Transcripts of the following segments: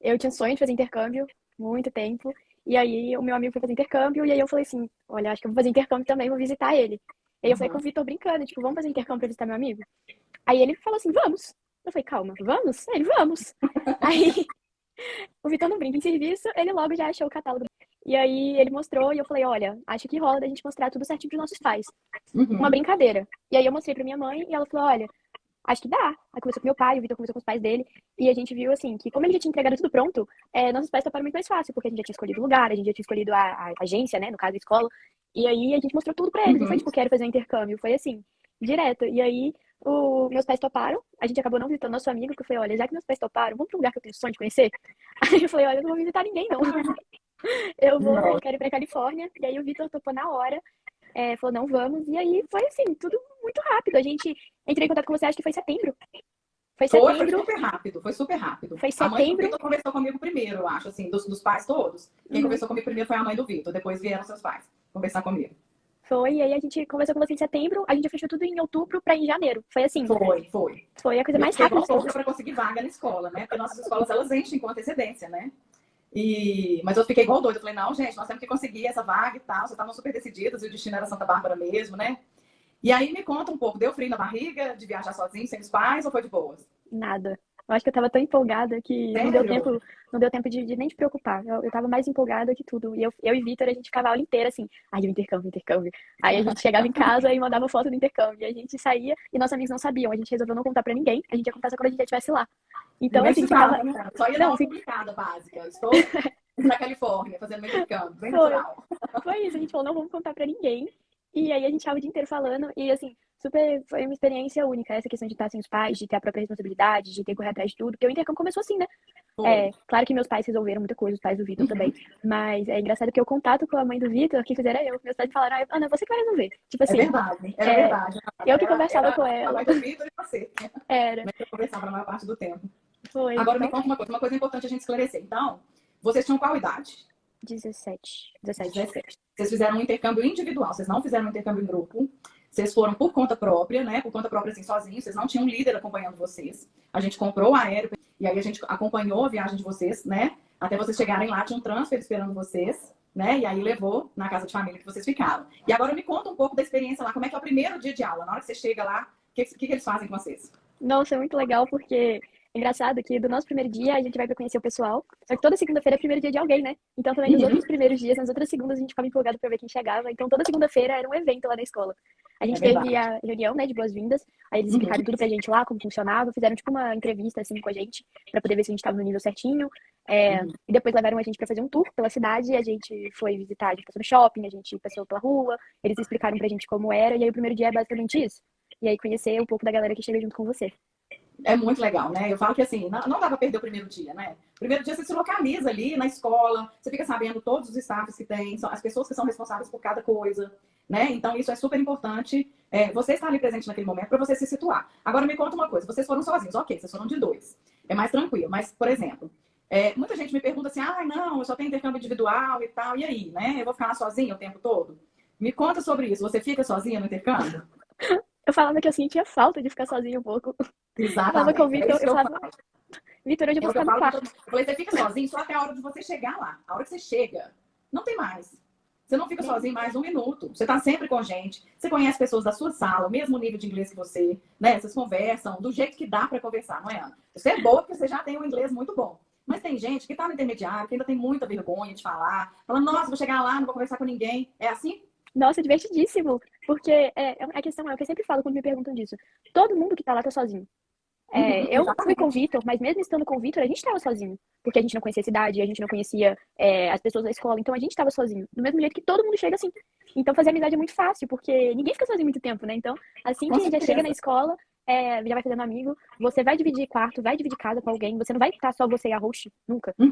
eu tinha sonho de fazer intercâmbio, muito tempo. E aí o meu amigo foi fazer intercâmbio, e aí eu falei assim, olha, acho que eu vou fazer intercâmbio também, vou visitar ele. E aí eu falei com o Uhum. Vitor brincando, tipo, vamos fazer intercâmbio pra visitar meu amigo? Aí ele falou assim, vamos. Eu falei, calma, vamos? Ele, vamos. Aí o Vitor não brinca em serviço, ele logo já achou o catálogo. E aí ele mostrou, e eu falei, olha, acho que rola da gente mostrar tudo certinho pros nossos pais. Uma Uhum. brincadeira. E aí eu mostrei pra minha mãe, e ela falou, olha, acho que dá. Aí conversou com meu pai, o Vitor conversou com os pais dele, e a gente viu, assim, que como ele já tinha entregado tudo pronto, nossos pais toparam muito mais fácil, porque a gente já tinha escolhido o lugar, a gente já tinha escolhido a agência, né, no caso, a escola, e aí a gente mostrou tudo pra eles, não foi Uhum. tipo, quero fazer um intercâmbio, foi assim, direto. E aí, meus pais toparam, a gente acabou não visitando nosso amigo, que eu falei, olha, já que meus pais toparam, vamos pra um lugar que eu tenho sonho de conhecer? Aí eu falei, olha, eu não vou visitar ninguém, não. Nossa. Quero ir pra Califórnia, e aí o Vitor topou na hora, falou, não vamos, e aí foi assim, tudo muito rápido. A gente entrei em contato com você, acho que foi setembro. Foi Foi setembro, super rápido, foi super rápido. foi A mãe do setembro, Vitor conversou comigo primeiro, eu acho, assim, dos pais todos. Quem uhum, conversou comigo primeiro foi a mãe do Vitor, depois vieram seus pais conversar comigo. foi, e aí a gente conversou com você em setembro, a gente já fechou tudo em outubro pra ir em janeiro. Foi assim, Foi, foi. foi a coisa E eu mais fiquei rápida igual de louca todas. para conseguir vaga na escola, né? Porque nossas escolas, elas enchem com antecedência, né? Mas eu fiquei igual doida. Eu falei, não, gente, nós temos que conseguir essa vaga e tal. Vocês estavam super decididas e o destino era Santa Bárbara mesmo, né? E aí me conta um pouco, deu frio na barriga de viajar sozinho, sem os pais, ou foi de boas? Nada. Eu acho que eu tava tão empolgada que Sério? não deu tempo de nem te preocupar. Eu tava mais empolgada que tudo. E eu e Vitor, a gente ficava a aula inteira assim, ai, o intercâmbio, intercâmbio. Aí a gente chegava em casa e mandava foto do intercâmbio. E a gente saía e nossos amigos não sabiam. A gente resolveu não contar pra ninguém. A gente ia contar só quando a gente já estivesse lá. Então, Nem assim, ficava. precisava, né? Só ia dar Não, uma publicada básica. Eu estou na Califórnia, fazendo meu intercâmbio, bem foi. natural. Foi isso, a gente falou, não vamos contar pra ninguém. E aí a gente tava o dia inteiro falando, e assim, super, foi uma experiência única, essa questão de estar sem os pais, de ter a própria responsabilidade, de ter que correr atrás de tudo, porque o intercâmbio começou assim, né? Foi. Claro que meus pais resolveram muita coisa, os pais do Vitor também, mas é engraçado que o contato com a mãe do Vitor, quem fizeram era eu. Meus pais me falaram, Ana, você que vai resolver. Tipo É assim, verdade, era é, verdade. eu que conversava Era com a ela, mãe do Vitor e você. era, Né? Eu conversava a maior parte do tempo. foi, Agora me então, conta uma coisa importante a gente esclarecer. Então, vocês tinham qual idade? 17, 17. 17. Vocês fizeram um intercâmbio individual, vocês não fizeram um intercâmbio em grupo. Vocês foram por conta própria, né? Por conta própria, assim, sozinhos. Vocês não tinham um líder acompanhando vocês. A gente comprou o aéreo e aí a gente acompanhou a viagem de vocês, né? Até vocês chegarem lá, tinha um transfer esperando vocês, né? E aí levou na casa de família que vocês ficaram. E agora me conta um pouco da experiência lá. Como é que é o primeiro dia de aula? Na hora que você chega lá, o que eles fazem com vocês? Nossa, é muito legal porque é engraçado que do nosso primeiro dia a gente vai pra conhecer o pessoal. Só que toda segunda-feira é primeiro dia de alguém, né? Então também nos Uhum. outros primeiros dias, nas outras segundas, a gente ficava empolgado pra ver quem chegava. Então toda segunda-feira era um evento lá na escola. A É gente teve verdade. a reunião, né, de boas-vindas. Aí eles Uhum. explicaram tudo pra gente lá, como funcionava, fizeram tipo uma entrevista assim com a gente pra poder ver se a gente tava no nível certinho. Uhum. E depois levaram a gente pra fazer um tour pela cidade. A gente foi visitar, a gente passou no shopping, a gente passou pela rua. Eles explicaram pra gente como era. E aí o primeiro dia é basicamente isso. E aí conhecer um pouco da galera que chega junto com você. É muito legal, né? Eu falo que assim, não dá pra perder o primeiro dia, né? Primeiro dia você se localiza ali na escola, você fica sabendo todos os staffs que tem, as pessoas que são responsáveis por cada coisa, né? Então isso é super importante. Você estar ali presente naquele momento para você se situar. Agora me conta uma coisa, vocês foram sozinhos, ok, vocês foram de dois. É mais tranquilo, mas, por exemplo, muita gente me pergunta assim, ah, não, eu só tenho intercâmbio individual e tal, e aí, né? Eu vou ficar lá sozinha o tempo todo? Me conta sobre isso, você fica sozinha no intercâmbio? Eu falava que eu sentia falta de ficar sozinha um pouco. Eu falava com o Exatamente, é Vitor, isso eu que eu falava, falo. Vitor, hoje eu É vou o que eu ficar no falo pra todo quarto. mundo. Eu falei, você fica sozinho só até a hora de você chegar lá. A hora que você chega, não tem mais. Você não fica sozinho mais um minuto. Você tá sempre com gente. Você conhece pessoas da sua sala, o mesmo nível de inglês que você, né? Vocês conversam do jeito que dá para conversar, não é, Ana? Você é boa porque você já tem um inglês muito bom. Mas tem gente que tá no intermediário, que ainda tem muita vergonha de falar. Fala, nossa, vou chegar lá, não vou conversar com ninguém. É assim? Nossa, divertidíssimo. Porque a questão é o que eu sempre falo quando me perguntam disso. Todo mundo que tá lá tá sozinho. Uhum, Eu fui com o exatamente. Vitor, mas mesmo estando com o Vitor, a gente estava sozinho. Porque a gente não conhecia a cidade, a gente não conhecia as pessoas da escola, então a gente estava sozinho. Do mesmo jeito que todo mundo chega assim. Então fazer amizade é muito fácil, porque ninguém fica sozinho muito tempo, né? Então, assim Com que já chega na certeza. escola, já vai fazendo amigo, você vai dividir quarto, vai dividir casa com alguém, você não vai estar só você e a host, nunca. Uhum.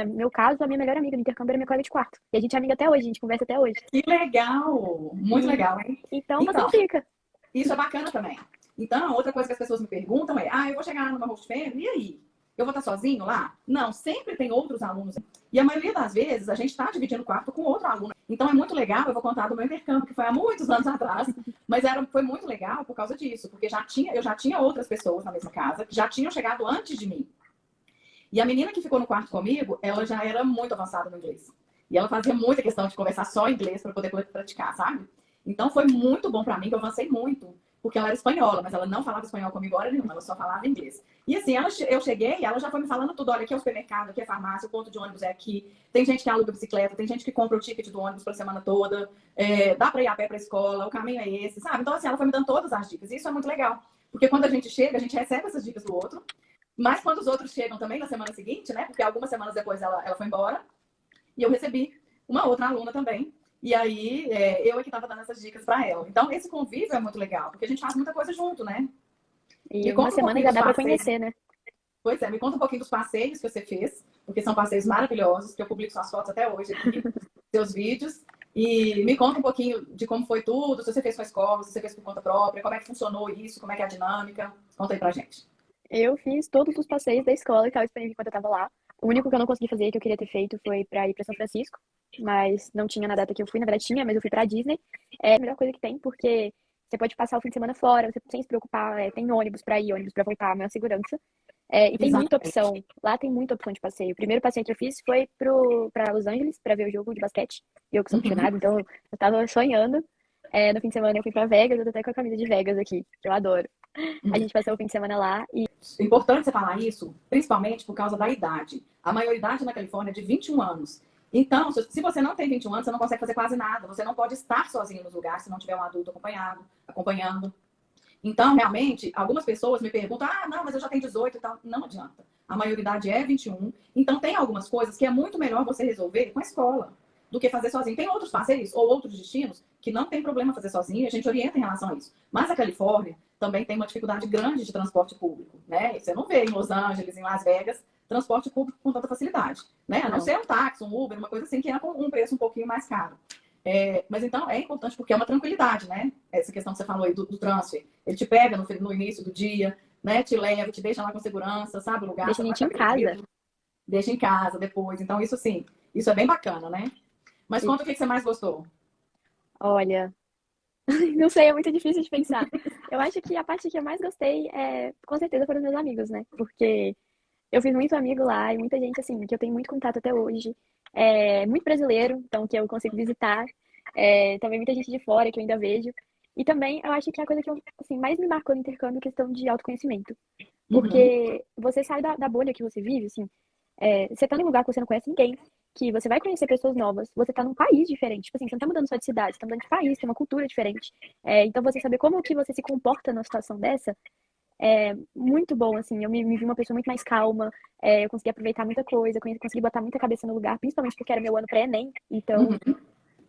No meu caso, a minha melhor amiga do intercâmbio era minha colega de quarto. E a gente é amiga até hoje, a gente conversa até hoje. Que legal! Muito E legal, hein? então você Então, não fica. isso é bacana também. Então, outra coisa que as pessoas me perguntam é: ah, eu vou chegar numa host family, e aí? Eu vou estar sozinho lá? Não, sempre tem outros alunos. E a maioria das vezes a gente está dividindo quarto com outro aluno. Então é muito legal, eu vou contar do meu intercâmbio, que foi há muitos anos atrás, mas foi muito legal por causa disso, porque eu já tinha outras pessoas na mesma casa que já tinham chegado antes de mim. E a menina que ficou no quarto comigo, ela já era muito avançada no inglês. E ela fazia muita questão de conversar só inglês para poder praticar, sabe? Então foi muito bom para mim, que eu avancei muito. Porque ela era espanhola, mas ela não falava espanhol comigo hora nenhuma, ela só falava inglês. E assim, eu cheguei e ela já foi me falando tudo. Olha, aqui é o supermercado, aqui é a farmácia, o ponto de ônibus é aqui. Tem gente que aluga bicicleta, tem gente que compra o ticket do ônibus para a semana toda. Dá para ir a pé para a escola, o caminho é esse, sabe? Então assim, ela foi me dando todas as dicas. E isso é muito legal. Porque quando a gente chega, a gente recebe essas dicas do outro. Mas quando os outros chegam também na semana seguinte, né? Porque algumas semanas depois ela foi embora. E eu recebi uma outra aluna também. E aí, eu é que estava dando essas dicas para ela. Então, esse convívio é muito legal, porque a gente faz muita coisa junto, né? E Me uma conta um semana pouquinho já dos dá pra passeios. conhecer, né? Pois é, me conta um pouquinho dos passeios que você fez, porque são passeios maravilhosos, que eu publico suas fotos até hoje aqui, seus vídeos. E me conta um pouquinho de como foi tudo, se você fez com a escola, se você fez por conta própria, como é que funcionou isso, como é que é a dinâmica. Conta aí pra gente. Eu fiz todos os passeios da escola que estava disponível enquanto eu estava lá. O único que eu não consegui fazer, que eu queria ter feito, foi para ir para São Francisco, mas não tinha na data que eu fui. Na verdade, tinha, mas eu fui para Disney. É a melhor coisa que tem, porque você pode passar o fim de semana fora, você sem se preocupar. Tem ônibus para ir, ônibus para voltar, a maior segurança. E tem muita Exatamente. opção. Lá tem muita opção de passeio. O primeiro passeio que eu fiz foi para Los Angeles, para ver o jogo de basquete. Eu que sou Uhum. apaixonada, então eu tava sonhando. No fim de semana eu fui para Vegas, eu tô até com a camisa de Vegas aqui, que eu adoro. A gente passou o fim de semana lá e É importante você falar isso, principalmente por causa da idade. A maioridade na Califórnia é de 21 anos. Então, se você não tem 21 anos, você não consegue fazer quase nada. Você não pode estar sozinho nos lugares se não tiver um adulto acompanhando. Então, realmente, algumas pessoas me perguntam: ah, não, mas eu já tenho 18 e tal. Não adianta. A maioridade é 21. Então, tem algumas coisas que é muito melhor você resolver com a escola do que fazer sozinho. Tem outros passeios ou outros destinos que não tem problema fazer sozinho, e a gente orienta em relação a isso. Mas a Califórnia também tem uma dificuldade grande de transporte público, né? Você não vê em Los Angeles, em Las Vegas, transporte público com tanta facilidade, né? A não não. ser um táxi, um Uber, uma coisa assim, que é com um preço um pouquinho mais caro. Mas então é importante porque é uma tranquilidade, né? Essa questão que você falou aí do transfer. Ele te pega no início do dia, né? Te leva, te deixa lá com segurança, sabe o lugar, Deixa você a não vai gente em ficar casa. perdido, deixa em casa depois. Então, isso sim, isso é bem bacana, né? Mas E conta o que você mais gostou. olha, não sei, é muito difícil de pensar. Eu acho que a parte que eu mais gostei com certeza, foram os meus amigos, né? Porque eu fiz muito amigo lá e muita gente, assim, que eu tenho muito contato até hoje. Muito brasileiro, então que eu consigo visitar. Também muita gente de fora que eu ainda vejo. E também eu acho que a coisa que assim, mais me marcou no intercâmbio é a questão de autoconhecimento. Uhum, Porque você sai da bolha que você vive, assim, você tá num lugar que você não conhece ninguém, que você vai conhecer pessoas novas, você tá num país diferente, tipo assim, você não tá mudando só de cidade, você tá mudando de país, tem uma cultura diferente. Então você saber como que você se comporta numa situação dessa é muito bom, assim, eu me vi uma pessoa muito mais calma, eu consegui aproveitar muita coisa, consegui botar muita cabeça no lugar, principalmente porque era meu ano pré-ENEM, então uhum.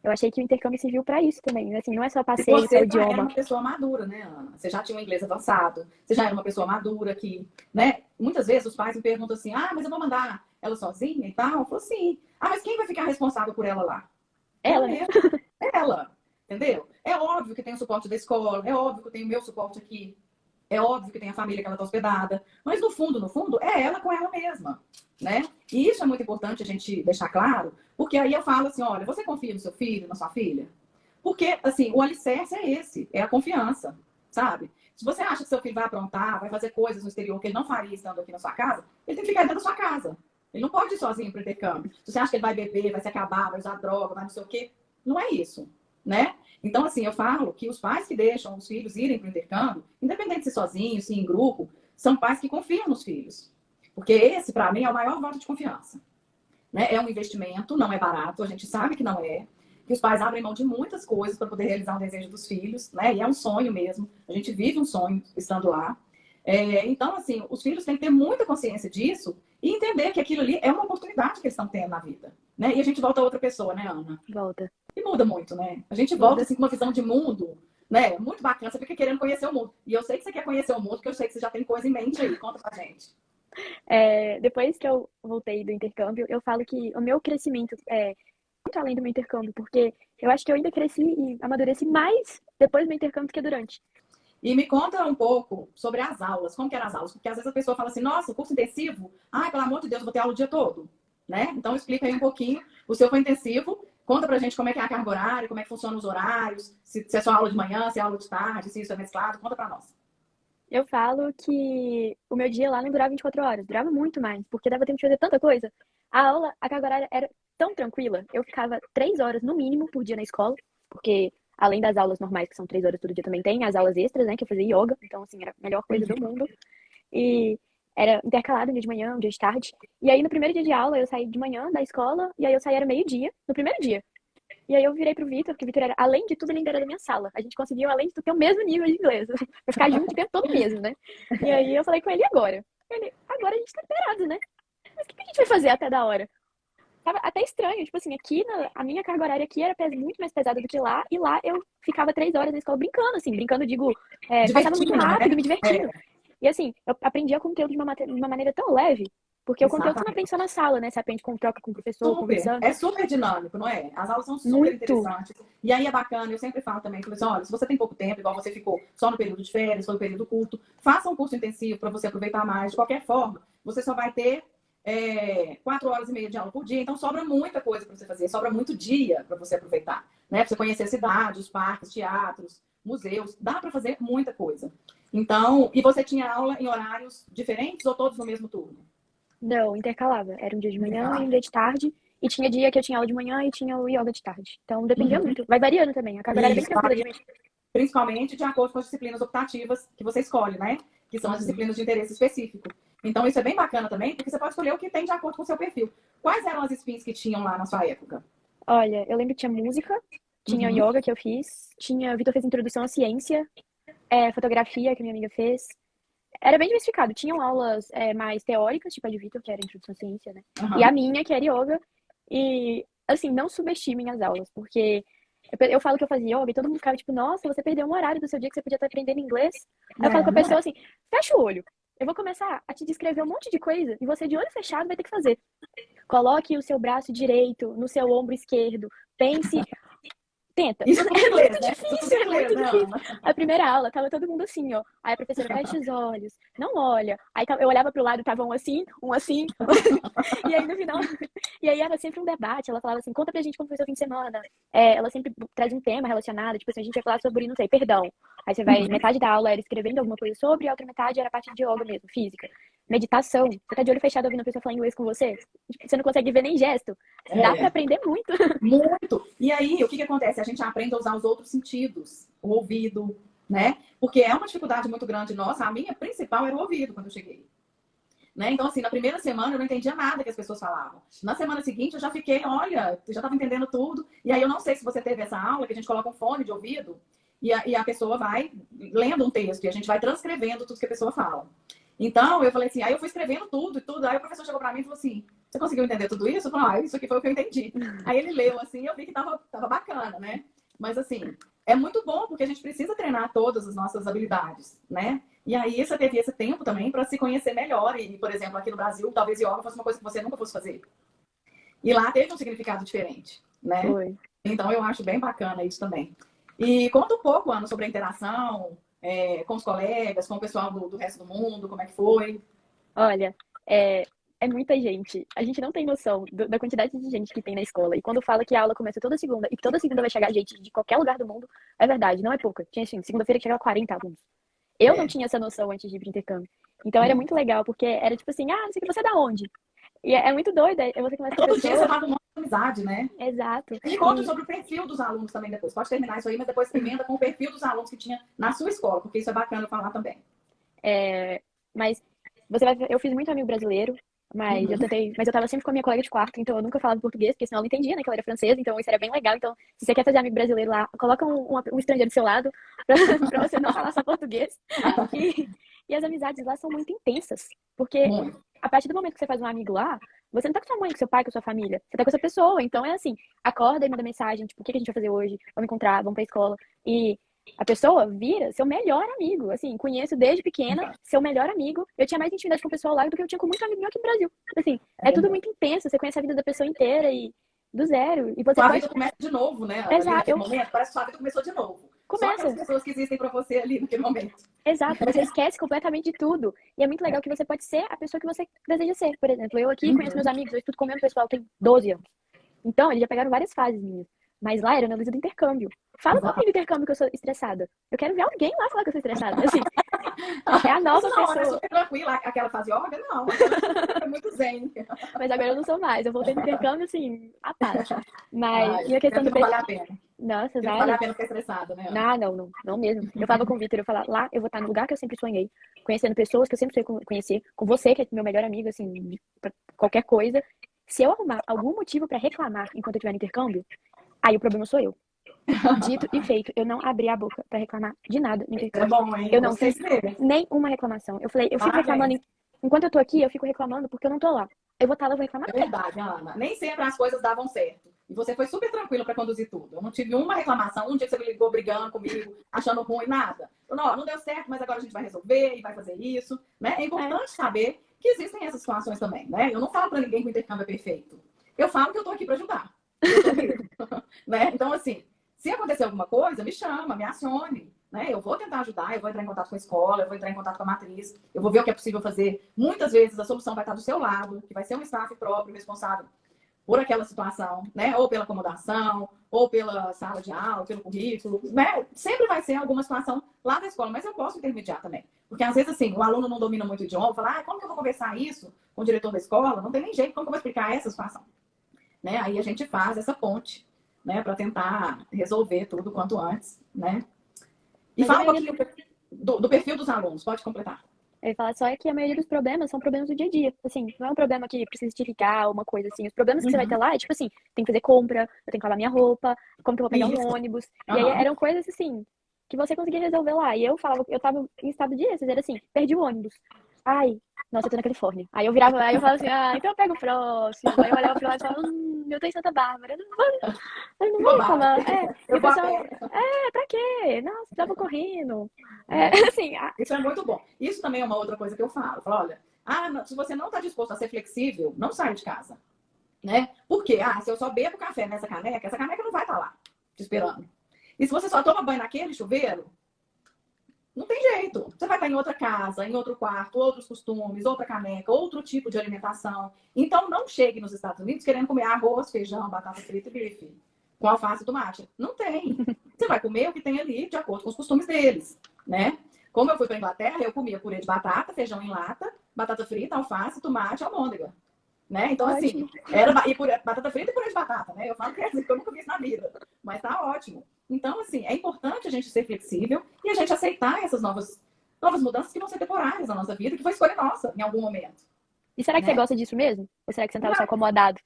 eu achei que o intercâmbio serviu pra isso também, né? Assim, não é só E passeio, só você já era idioma. uma pessoa madura, né, Ana? Você já tinha um inglês avançado, você já era uma pessoa madura que, né? Muitas vezes os pais me perguntam assim: ah, mas eu vou mandar ela sozinha e tal. Eu falo assim: ah, mas quem vai ficar responsável por ela lá? Ela Ela, né? mesma, é ela, entendeu? É óbvio que tem o suporte da escola, é óbvio que eu tenho o meu suporte aqui, é óbvio que tem a família que ela está hospedada, mas no fundo, é ela com ela mesma, né? E isso é muito importante a gente deixar claro, porque aí eu falo assim: olha, você confia no seu filho, na sua filha? Porque, assim, o alicerce é esse, é a confiança, sabe? Se você acha que seu filho vai aprontar, vai fazer coisas no exterior que ele não faria estando aqui na sua casa, ele tem que ficar dentro da sua casa. Ele não pode ir sozinho para o intercâmbio. Se você acha que ele vai beber, vai se acabar, vai usar droga, vai não sei o quê, não é isso, né? Então, assim, eu falo que os pais que deixam os filhos irem para o intercâmbio, independente de ser sozinho, se em grupo, são pais que confiam nos filhos. Porque esse, para mim, é o maior voto de confiança. Né? É um investimento, não é barato, a gente sabe que não é. Que os pais abrem mão de muitas coisas para poder realizar o desejo dos filhos, né? E é um sonho mesmo. A gente vive um sonho estando lá. Então, assim, os filhos têm que ter muita consciência disso e entender que aquilo ali é uma oportunidade que eles estão tendo na vida, né? E a gente volta a outra pessoa, né, Ana? Volta. E muda muito, né? A gente volta Muda. assim com uma visão de mundo, né? Muito bacana. Você fica querendo conhecer o mundo. E eu sei que você quer conhecer o mundo, porque eu sei que você já tem coisa em mente aí. Conta pra gente. Depois que eu voltei do intercâmbio, eu falo que o meu crescimento é muito além do meu intercâmbio, porque eu acho que eu ainda cresci e amadureci mais depois do meu intercâmbio do que durante. E me conta um pouco sobre as aulas, como que eram as aulas? Porque às vezes a pessoa fala assim: nossa, curso intensivo? Ai, pelo amor de Deus, eu vou ter aula o dia todo, né? Então explica aí um pouquinho. O seu foi intensivo. Conta pra gente como é que é a carga horária, como é que funcionam os horários, se é só aula de manhã, se é aula de tarde, se isso é mesclado. Conta pra nós. Eu falo que o meu dia lá não durava 24 horas, durava muito mais, porque dava tempo de fazer tanta coisa. A aula, a carga horária era tão tranquila, eu ficava 3 horas no mínimo por dia na escola, porque além das aulas normais, que são 3 horas todo dia, também tem as aulas extras, né, que eu fazia yoga, então, assim, era a melhor coisa do mundo. E era intercalado um dia de manhã, um dia de tarde. E aí, no primeiro dia de aula, eu saí de manhã da escola, e aí eu saí era meio-dia, no primeiro dia. E aí eu virei pro Vitor, porque o Vitor era, além de tudo, ele ainda era da minha sala. A gente conseguiu, além de tudo, ter o mesmo nível de inglês. Pra ficar junto o tempo todo mesmo, né? E aí eu falei com ele, e agora? Ele, agora a gente tá liberado, né? Mas o que a gente vai fazer até da hora? Tava até estranho, tipo assim, aqui, a minha carga horária aqui era muito mais pesada do que lá, e lá eu ficava 3 horas na escola brincando, assim, brincando, digo, passava muito Divertindo, rápido, né? me divertindo. É, E assim, eu aprendia conteúdo de uma maneira tão leve, porque o conteúdo você não aprende exatamente. só na sala, né? Você aprende com troca com o professor, Super, conversando. é super dinâmico, não é? As aulas são super Muito. interessantes. E aí é bacana, eu sempre falo também, falei assim, olha, se você tem pouco tempo, igual você ficou só no período de férias, foi no período curto, faça um curso intensivo para você aproveitar mais. De qualquer forma, você só vai ter 4 horas e meia de aula por dia, então sobra muita coisa para você fazer, sobra muito dia para você aproveitar, né? Para você conhecer a cidade, os parques, teatros, museus, dá para fazer muita coisa. Então, e você tinha aula em horários diferentes ou todos no mesmo turno? Não, intercalava. Era um dia de manhã e um Intercalado? dia de tarde. E tinha dia que eu tinha aula de manhã e tinha o yoga de tarde. Então dependia Uhum. muito. Vai variando também. A carga horária é bem Isso, tranquila de mim. principalmente de acordo com as disciplinas optativas que você escolhe, né? Que são as Uhum. disciplinas de interesse específico. Então, isso é bem bacana também, porque você pode escolher o que tem de acordo com o seu perfil. Quais eram as spins que tinham lá na sua época? Olha, eu lembro que tinha música, tinha Uhum. yoga que eu fiz, tinha. O Vitor fez introdução à ciência, fotografia que minha amiga fez. Era bem diversificado. Tinham aulas mais teóricas, tipo a de Vitor, que era introdução à ciência, né? E a Uhum. minha, que era yoga. E, assim, não subestimem as aulas, porque eu falo que eu fazia yoga e todo mundo ficava tipo, nossa, você perdeu um horário do seu dia que você podia estar aprendendo inglês. Aí eu falo com a Não pessoa é. assim, fecha o olho. Eu vou começar a te descrever um monte de coisa e você de olho fechado vai ter que fazer. Coloque o seu braço direito no seu ombro esquerdo. Pense. Tenta. Isso é tudo em É inglês, muito né? Isso é tudo difícil, em é inglês, muito né, difícil. Ana? A primeira aula, tava todo mundo assim, ó. Aí a professora fecha os olhos, não olha. Aí eu olhava pro lado, tava um assim. E aí no final, e aí era sempre um debate. Ela falava assim: conta pra gente como foi seu fim de semana. Ela sempre traz um tema relacionado, tipo assim, a gente vai falar sobre, não sei, perdão. Aí você vai, metade da aula era escrevendo alguma coisa sobre, e a outra metade era a parte de yoga mesmo, física. Meditação. Você tá de olho fechado ouvindo a pessoa falar inglês com você? Tipo, você não consegue ver nem gesto. Dá pra É, aprender muito. muito. E aí, o que que acontece? A gente aprende a usar os outros sentidos, o ouvido, né? Porque é uma dificuldade muito grande nossa. A minha principal era o ouvido quando eu cheguei. Né? Então, assim, na primeira semana eu não entendia nada que as pessoas falavam. Na semana seguinte eu já fiquei, olha, eu já estava entendendo tudo. E aí eu não sei se você teve essa aula, que a gente coloca um fone de ouvido e a pessoa vai lendo um texto e a gente vai transcrevendo tudo que a pessoa fala. Então, eu falei assim, aí eu fui escrevendo tudo e tudo. Aí o professor chegou para mim e falou assim, você conseguiu entender tudo isso? Eu falei, isso aqui foi o que eu entendi. Aí ele leu assim e eu vi que tava bacana, né? Mas assim, é muito bom porque a gente precisa treinar todas as nossas habilidades, né? E aí você teve esse tempo também para se conhecer melhor. E, por exemplo, aqui no Brasil, talvez yoga fosse uma coisa que você nunca fosse fazer. E lá teve um significado diferente, né? Foi. Então eu acho bem bacana isso também. E conta um pouco, Ana, sobre a interação com os colegas, com o pessoal do resto do mundo, como é que foi? Olha, é muita gente. A gente não tem noção da quantidade de gente que tem na escola. E quando fala que a aula começa toda segunda e que toda segunda vai chegar gente de qualquer lugar do mundo, é verdade, não é pouca. Tinha assim, segunda-feira que chegava 40 alunos. Eu não É, tinha essa noção antes de ir pro intercâmbio. Então era é. muito legal, porque era tipo assim, não sei o que, você é da onde? E é muito doido, aí você começa com a Todo dia você pessoa. faz uma amizade, né? Exato. E conta E sobre o perfil dos alunos também depois. Pode terminar isso aí, mas depois emenda com o perfil dos alunos que tinha na sua escola, porque isso é bacana falar também. mas eu fiz muito amigo brasileiro, Uhum. mas eu tava sempre com a minha colega de quarto, então eu nunca falava português, porque senão ela não entendia, né, que ela era francesa, então isso era bem legal. Então, se você quer fazer amigo brasileiro lá, coloca um estrangeiro do seu lado, pra, pra você não falar só português. E, e as amizades lá são muito intensas, porque Muito. a partir do momento que você faz um amigo lá, você não tá com sua mãe, com seu pai, com sua família, você tá com essa pessoa. Então é assim, acorda e manda mensagem, tipo, o que a gente vai fazer hoje? Vamos encontrar, vamos pra escola. E a pessoa vira seu melhor amigo. Assim, conheço desde pequena, seu melhor amigo. Eu tinha mais intimidade com o pessoal lá do que eu tinha com muito amigo meu aqui no Brasil. Assim, É é tudo verdade. muito intenso. Você conhece a vida da pessoa inteira e do zero. E você Sua pode. vida começa de novo, né? Ali Exato, naquele momento, parece que sua vida começou de novo. Só aquelas começa. pessoas que existem para você ali naquele momento. Exato, você esquece completamente de tudo. E é muito legal que você pode ser a pessoa que você deseja ser. Por exemplo, eu aqui conheço meus Uhum. amigos, eu estudo com o mesmo pessoal tem 12 anos. Então, eles já pegaram várias fases minhas. Mas lá era na lista do intercâmbio. Fala Exato. comigo do intercâmbio que eu sou estressada. Eu quero ver alguém lá falar que eu sou estressada. Assim, é a nova Isso não, né? pessoa. Super tranquila. Aquela fase yoga, não. Aquela é muito zen. Mas agora eu não sou mais. Eu voltei no intercâmbio, assim, à parte. Mas, Ai, e a questão do não vale perfil. a pena. Nossa, Não vale a vale. pena ficar estressada, né, Ana? Não mesmo. Eu falava com o Vitor, eu falava, lá eu vou estar no lugar que eu sempre sonhei, conhecendo pessoas que eu sempre sonhei conhecer, com você, que é meu melhor amigo, assim, pra qualquer coisa. Se eu arrumar algum motivo pra reclamar enquanto eu estiver no intercâmbio, aí o problema sou eu. Dito e feito, eu não abri a boca pra reclamar de nada no É intercâmbio. bom, hein? Eu Eu não gostei fiz de ver. nenhuma reclamação. Eu falei, eu fico reclamando, Parabéns. enquanto eu tô aqui, eu fico reclamando porque eu não tô lá. Eu vou estar lá, eu vou reclamar É o quê? verdade, Ana. Nem sempre as coisas davam certo. E você foi super tranquila para conduzir tudo. Eu não tive uma reclamação. Um dia que você me ligou brigando comigo, achando ruim, nada. Eu, não deu certo, mas agora a gente vai resolver e vai fazer isso. Né? É importante saber que existem essas situações também. Né? Eu não falo para ninguém que o intercâmbio é perfeito. Eu falo que eu estou aqui para ajudar. Eu tô mesmo. Né? Então, assim, se acontecer alguma coisa, me chama, me acione. Né? Eu vou tentar ajudar, eu vou entrar em contato com a escola, eu vou entrar em contato com a matriz, eu vou ver o que é possível fazer. Muitas vezes a solução vai estar do seu lado, que vai ser um staff próprio responsável por aquela situação, né? Ou pela acomodação, ou pela sala de aula, pelo currículo, né? Sempre vai ser alguma situação lá da escola, mas eu posso intermediar também. Porque às vezes, assim, o aluno não domina muito o idioma, fala, como que eu vou conversar isso com o diretor da escola? Não tem nem jeito, como que eu vou explicar essa situação? Né? Aí a gente faz essa ponte, né? Para tentar resolver tudo quanto antes, né? E fala um pouquinho do perfil dos alunos, pode completar. Eu ia falar só é que a maioria dos problemas são problemas do dia a dia. Assim, não é um problema que precisa justificar uma coisa assim. Os problemas que você vai ter lá é tipo assim, tem que fazer compra, eu tenho que lavar minha roupa, como que eu vou pegar um ônibus. E aí eram coisas assim, que você conseguia resolver lá. E eu falava, eu tava em estado de êxtase, era assim, perdi o ônibus. Ai, nossa, eu tô na Califórnia. Aí eu virava, aí eu falava assim, então eu pego o próximo. Aí eu olhava pro lado e falava, eu tô em Santa Bárbara. Eu não vou reclamar. E o pessoal, pra quê? Nossa, tava correndo. Assim, isso é muito bom. Isso também é uma outra coisa que eu falo. Eu falo, olha, se você não está disposto a ser flexível, não saia de casa. Né? Por quê? Se eu só bebo café nessa caneca, essa caneca não vai estar lá te esperando. E se você só toma banho naquele chuveiro, não tem jeito. Você vai estar em outra casa, em outro quarto, outros costumes, outra caneca, outro tipo de alimentação. Então, não chegue nos Estados Unidos querendo comer arroz, feijão, batata frita e bife com alface e tomate. Não tem. Você vai comer o que tem ali de acordo com os costumes deles, né? Como eu fui para a Inglaterra, eu comia purê de batata, feijão em lata, batata frita, alface, tomate, almôndega. Né? Então, assim, era batata frita e purê de batata, né? Eu falo que eu nunca vi isso na vida, mas tá ótimo. Então, assim, é importante a gente ser flexível e a gente aceitar essas novas mudanças que vão ser temporárias na nossa vida, que foi escolha nossa em algum momento. E será que você gosta disso mesmo? Ou será que você estava só acomodado?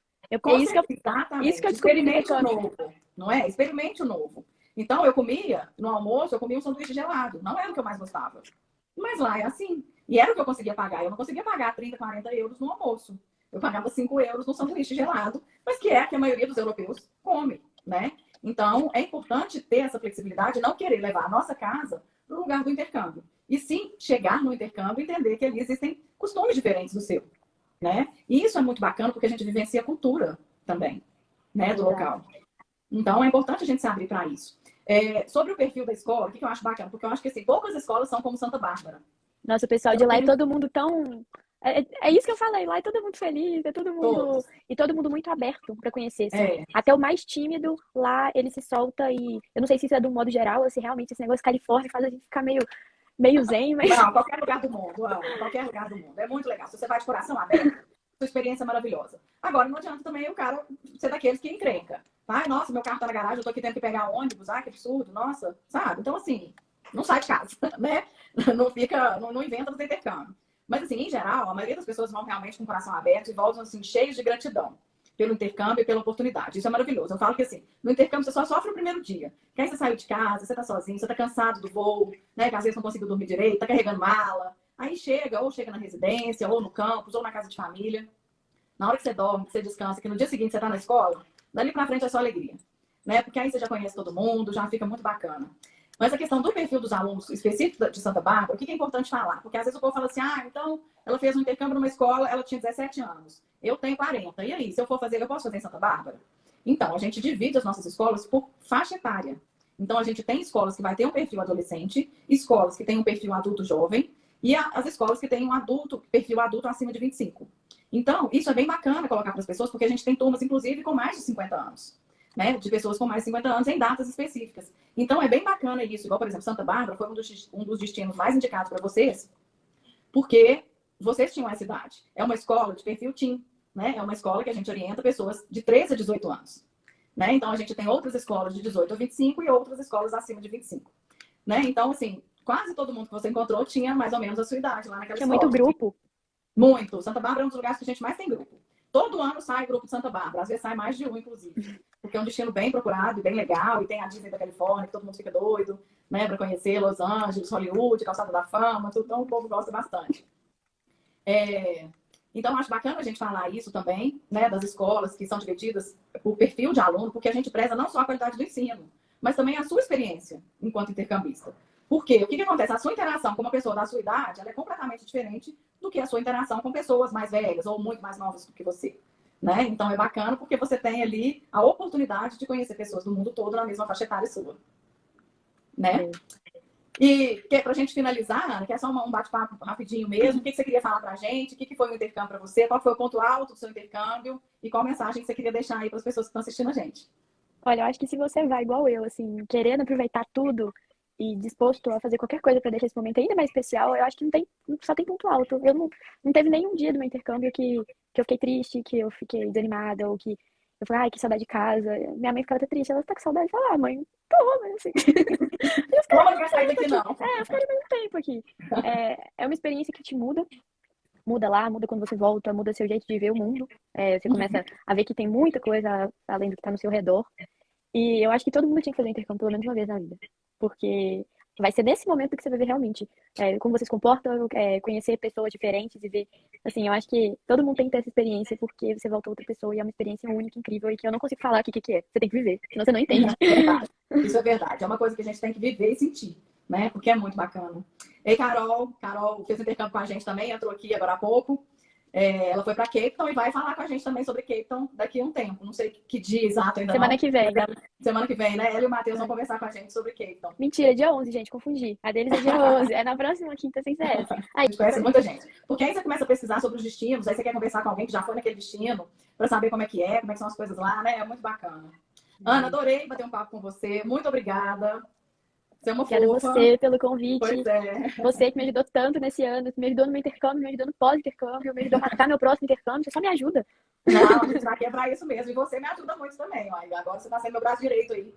Isso que eu descobri. Experimente o novo, não é? Experimente o novo. Então, eu comia, no almoço, eu comia um sanduíche gelado. Não era o que eu mais gostava. Mas lá é assim. E era o que eu conseguia pagar. Eu não conseguia pagar 30, 40 euros no almoço. Eu pagava 5 euros no sanduíche gelado, mas que é a que a maioria dos europeus come, né? Então, é importante ter essa flexibilidade, não querer levar a nossa casa para o lugar do intercâmbio. E sim, chegar no intercâmbio e entender que ali existem costumes diferentes do seu, né? E isso é muito bacana porque a gente vivencia a cultura também, né, do local. Então, é importante a gente se abrir para isso. Sobre o perfil da escola, o que eu acho bacana? Porque eu acho que assim, poucas escolas são como Santa Bárbara. Nossa, o pessoal de lá é todo mundo tão... É isso que eu falei, lá é todo mundo feliz, é todo mundo... Todos. E todo mundo muito aberto para conhecer, assim. Até o mais tímido, lá ele se solta e... Eu não sei se isso é de um modo geral, ou se realmente esse negócio Califórnia faz a gente ficar meio zen, mas... Não, qualquer lugar do mundo, qualquer lugar do mundo. É muito legal. Se você vai de coração aberto, sua experiência é maravilhosa. Agora, não adianta também o cara ser daqueles que encrenca. Ai, nossa, meu carro tá na garagem, eu tô aqui tendo que pegar ônibus, que absurdo, nossa, sabe? Então, assim, não sai de casa, né? Não inventa no intercâmbio. Mas, assim, em geral, a maioria das pessoas vão realmente com o coração aberto e voltam, assim, cheios de gratidão pelo intercâmbio e pela oportunidade. Isso é maravilhoso. Eu falo que, assim, no intercâmbio você só sofre o primeiro dia. Que aí você saiu de casa, você tá sozinho, você tá cansado do voo, né? Que às vezes não conseguiu dormir direito, tá carregando mala. Aí chega na residência, ou no campus, ou na casa de família. Na hora que você dorme, que você descansa, que no dia seguinte você tá na escola, dali pra frente é só alegria. Né? Porque aí você já conhece todo mundo, já fica muito bacana. Mas a questão do perfil dos alunos específico de Santa Bárbara, o que é importante falar? Porque às vezes o povo fala assim, então ela fez um intercâmbio numa escola, ela tinha 17 anos. Eu tenho 40. E aí, se eu for fazer, eu posso fazer em Santa Bárbara? Então, a gente divide as nossas escolas por faixa etária. Então, a gente tem escolas que vai ter um perfil adolescente, escolas que têm um perfil adulto jovem, e as escolas que têm perfil adulto acima de 25. Então, isso é bem bacana colocar para as pessoas, porque a gente tem turmas, inclusive, com mais de 50 anos. né, de pessoas com mais de 50 anos em datas específicas. Então, é bem bacana isso. Igual, por exemplo, Santa Bárbara foi um dos destinos mais indicados para vocês, porque vocês tinham essa idade. É uma escola de perfil teen, né? É uma escola que a gente orienta pessoas de 13 a 18 anos. Né? Então, a gente tem outras escolas de 18 a 25 e outras escolas acima de 25. Né? Então, assim, quase todo mundo que você encontrou tinha mais ou menos a sua idade lá naquela escola. Tinha muito grupo? Muito. Santa Bárbara é um dos lugares que a gente mais tem grupo. Todo ano sai grupo de Santa Bárbara. Às vezes sai mais de um, inclusive. Porque é um destino bem procurado e bem legal. E tem a Disney da Califórnia, que todo mundo fica doido, né? Para conhecer Los Angeles, Hollywood, Calçada da Fama. Tudo. Então, o povo gosta bastante. Então, acho bacana a gente falar isso também, né? Das escolas que são divididas por perfil de aluno, porque a gente preza não só a qualidade do ensino, mas também a sua experiência enquanto intercambista. Por quê? O que acontece? A sua interação com uma pessoa da sua idade, ela é completamente diferente do que a sua interação com pessoas mais velhas ou muito mais novas do que você. Né? Então, é bacana porque você tem ali a oportunidade de conhecer pessoas do mundo todo na mesma faixa etária sua. Né? E para a gente finalizar, Ana, que é só um bate-papo rapidinho mesmo, o que você queria falar para a gente? O que foi o intercâmbio para você? Qual foi o ponto alto do seu intercâmbio? E qual mensagem que você queria deixar aí para as pessoas que estão assistindo a gente? Olha, eu acho que se você vai igual eu, assim, querendo aproveitar tudo e disposto a fazer qualquer coisa para deixar esse momento ainda mais especial, eu acho que só tem ponto alto. Eu não teve nenhum dia do meu intercâmbio que eu fiquei triste, que eu fiquei desanimada, ou que eu falei, ai, que saudade de casa. Minha mãe ficava até triste, ela tá com saudade. Eu falei, ah, mãe, tô, mas assim. Não vai sair daqui, não. Eu ficaria muito tempo aqui. É uma experiência que te muda. Muda lá, muda quando você volta, muda seu jeito de ver o mundo. Você começa a ver que tem muita coisa além do que tá no seu redor. E eu acho que todo mundo tinha que fazer intercâmbio pelo menos uma vez na vida. Porque vai ser nesse momento que você vai ver realmente como você se comporta, conhecer pessoas diferentes e ver. Assim, eu acho que todo mundo tem que ter essa experiência porque você volta outra pessoa e é uma experiência única, incrível e que eu não consigo falar aqui o que é. Você tem que viver, senão você não entende. Isso é verdade. É uma coisa que a gente tem que viver e sentir, né? Porque é muito bacana. Ei, Carol fez intercâmbio com a gente também, entrou aqui agora há pouco. Ela foi para Cape Town e vai falar com a gente também sobre Cape Town daqui a um tempo. Não sei que dia exato ainda. Semana que vem. Semana que vem, né? Ela e o Matheus vão conversar com a gente sobre Cape Town. Mentira, dia 11, gente, confundi. A deles é dia 11. É na próxima quinta, sem ser essa. A gente conhece muita gente. Porque aí você começa a pesquisar sobre os destinos, aí você quer conversar com alguém que já foi naquele destino, para saber como é que são as coisas lá, né? É muito bacana. Ana, adorei bater um papo com você. Muito obrigada. Você é uma fofa. Obrigada a você pelo convite. Pois é. Você que me ajudou tanto nesse ano, me ajudou no meu intercâmbio, me ajudou no pós-intercâmbio, me ajudou a marcar meu próximo intercâmbio. Você só me ajuda. Não, a gente tá aqui pra isso mesmo. E você me ajuda muito também. Ó. Agora você tá sendo meu braço direito aí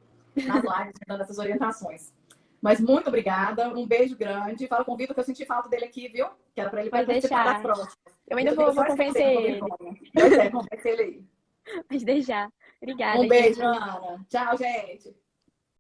nas lives, dando essas orientações. Mas muito obrigada. Um beijo grande. Fala com o Vitor que eu senti falta dele aqui, viu? Que era pra ele participar das próximas. Eu ainda vou convencer ele. Pois é, convencer ele aí. Mas deixar. Obrigada. Um beijo, Ana. Tchau, gente.